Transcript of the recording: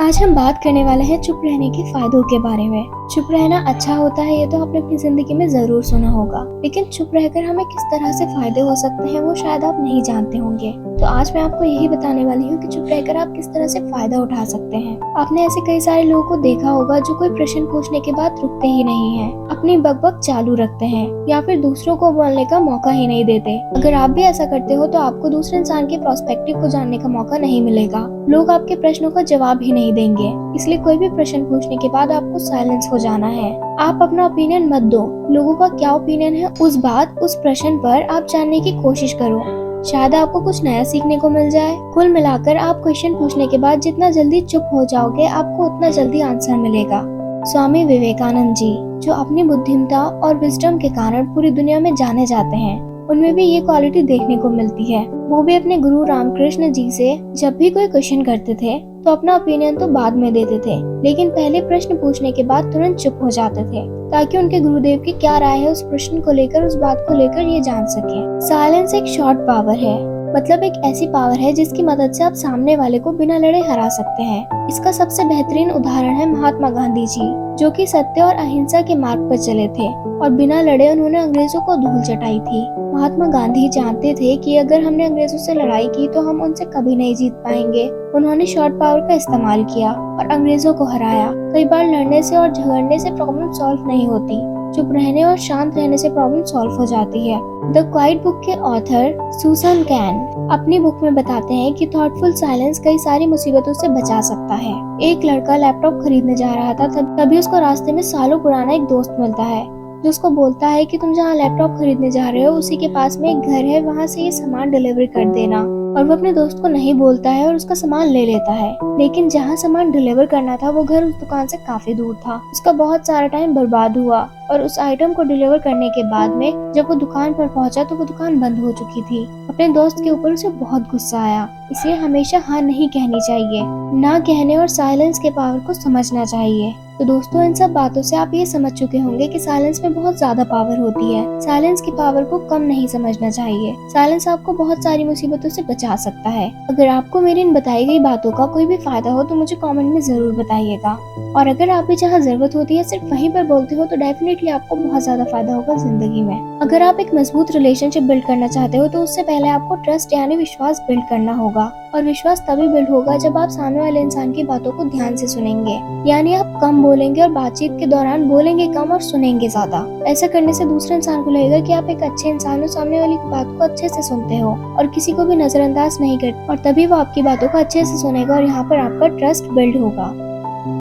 आज हम बात करने वाले हैं चुप रहने के फायदों के बारे में। चुप रहना अच्छा होता है, ये तो आपने अपनी जिंदगी में जरूर सुना होगा, लेकिन चुप रहकर हमें किस तरह से फायदे हो सकते हैं वो शायद आप नहीं जानते होंगे। तो आज मैं आपको यही बताने वाली हूँ कि चुप रहकर आप किस तरह से फायदा उठा सकते हैं। आपने ऐसे कई सारे लोगों को देखा होगा जो कोई प्रश्न पूछने के बाद रुकते ही नहीं है, अपनी बकबक चालू रखते हैं या फिर दूसरों को बोलने का मौका ही नहीं देते। अगर आप भी ऐसा करते हो तो आपको दूसरे इंसान के प्रोस्पेक्टिव को जानने का मौका नहीं मिलेगा। लोग आपके प्रश्नों का जवाब ही नहीं देंगे, इसलिए कोई भी प्रश्न पूछने के बाद आपको साइलेंस हो जाना है। आप अपना ओपिनियन मत दो, लोगों का क्या ओपिनियन है उस प्रश्न पर आप जानने की कोशिश करो। शायद आपको कुछ नया सीखने को मिल जाए। कुल मिलाकर आप क्वेश्चन पूछने के बाद जितना जल्दी चुप हो जाओगे, आपको उतना जल्दी आंसर मिलेगा। स्वामी विवेकानंद जी, जो अपनी बुद्धिमत्ता और विजडम के कारण पूरी दुनिया में जाने जाते हैं, उनमें भी ये क्वालिटी देखने को मिलती है। वो भी अपने गुरु रामकृष्ण जी से जब भी कोई क्वेश्चन करते थे तो अपना ओपिनियन तो बाद में देते थे, लेकिन पहले प्रश्न पूछने के बाद तुरंत चुप हो जाते थे, ताकि उनके गुरुदेव की क्या राय है उस प्रश्न को लेकर, उस बात को लेकर ये जान सके। साइलेंस एक शॉर्ट पावर है, मतलब एक ऐसी पावर है जिसकी मदद से आप सामने वाले को बिना लड़े हरा सकते हैं। इसका सबसे बेहतरीन उदाहरण है महात्मा गांधी जी, जो कि सत्य और अहिंसा के मार्ग पर चले थे और बिना लड़े उन्होंने अंग्रेजों को धूल चटाई थी। महात्मा गांधी जानते थे कि अगर हमने अंग्रेजों से लड़ाई की तो हम उनसे कभी नहीं जीत पाएंगे। उन्होंने शॉर्ट पावर का इस्तेमाल किया और अंग्रेजों को हराया। कई बार लड़ने से और झगड़ने से प्रॉब्लम सॉल्व नहीं होती, चुप रहने और शांत रहने से प्रॉब्लम सॉल्व हो जाती है। द क्वाइट बुक के ऑथर सुसान कैन अपनी बुक में बताते हैं कि थॉटफुल साइलेंस कई सारी मुसीबतों से बचा सकता है। एक लड़का लैपटॉप खरीदने जा रहा था, तभी उसको रास्ते में सालों पुराना एक दोस्त मिलता है, जो उसको बोलता है कि तुम जहाँ लैपटॉप खरीदने जा रहे हो उसी के पास में एक घर है, वहाँ से ये सामान डिलीवरी कर देना। और वो अपने दोस्त को नहीं बोलता है और उसका सामान ले लेता है, लेकिन जहाँ सामान डिलीवर करना था वो घर उस दुकान से काफी दूर था। उसका बहुत सारा टाइम बर्बाद हुआ और उस आइटम को डिलीवर करने के बाद में जब वो दुकान पर पहुंचा तो वो दुकान बंद हो चुकी थी। अपने दोस्त के ऊपर उसे बहुत गुस्सा आया। इसलिए हमेशा हाँ नहीं कहनी चाहिए, ना कहने और साइलेंस के पावर को समझना चाहिए। तो दोस्तों, इन सब बातों से आप ये समझ चुके होंगे कि साइलेंस में बहुत ज्यादा पावर होती है। साइलेंस की पावर को कम नहीं समझना चाहिए। साइलेंस आपको बहुत सारी मुसीबतों से बचा सकता है। अगर आपको मेरी इन बताई गई बातों का कोई भी फायदा हो तो मुझे कमेंट में जरूर बताइएगा। और अगर आप भी जहाँ जरूरत होती है सिर्फ वहीं पर बोलते हो तो डेफिनेटली आपको बहुत ज्यादा फायदा होगा जिंदगी में। अगर आप एक मजबूत रिलेशनशिप बिल्ड करना चाहते हो तो उससे पहले आपको ट्रस्ट यानी विश्वास बिल्ड करना होगा। और विश्वास तभी बिल्ड होगा जब आप सामने वाले इंसान की बातों को ध्यान से सुनेंगे, यानी आप कम बोलेंगे और बातचीत के दौरान बोलेंगे कम और सुनेंगे ज्यादा। ऐसा करने से दूसरे इंसान को लगेगा कि आप एक अच्छे इंसान हो, सामने वाली की बात को अच्छे से सुनते हो और किसी को भी नजरअंदाज नहीं करते, और तभी वो आपकी बातों को अच्छे से सुनेगा और यहाँ पर आपका ट्रस्ट बिल्ड होगा।